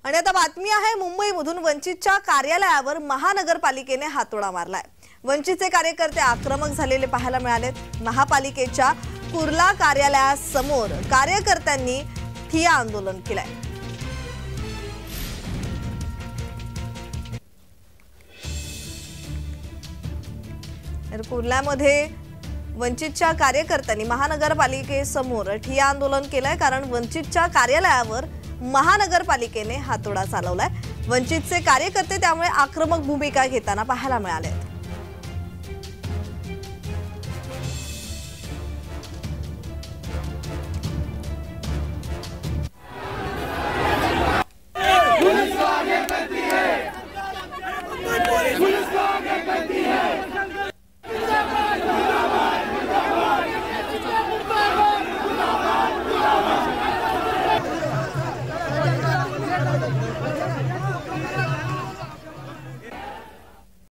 आणि आता बातमी आहे मुंबईमधून वंचितच्या कार्यालयावर महानगरपालिकेने हातोडा मारलाय। वंचितचे कार्यकर्ते आक्रमक झालेले पाहायला मिळालेत। महापालिकेच्या कुर्ला कार्यालयासमोर कार्यकर्त्यांनी ठिय्या आंदोलन केलंय। कुर्ल्यामध्ये वंचितच्या कार्यकर्त्यांनी महानगरपालिकेसमोर ठिय्या आंदोलन केलंय, कारण वंचितच्या कार्यालयावर महानगरपालिकेने हातोडा चालवलाय। वंचितचे कार्यकर्ते त्यामुळे आक्रमक भूमिका घेताना पाहायला मिळाले।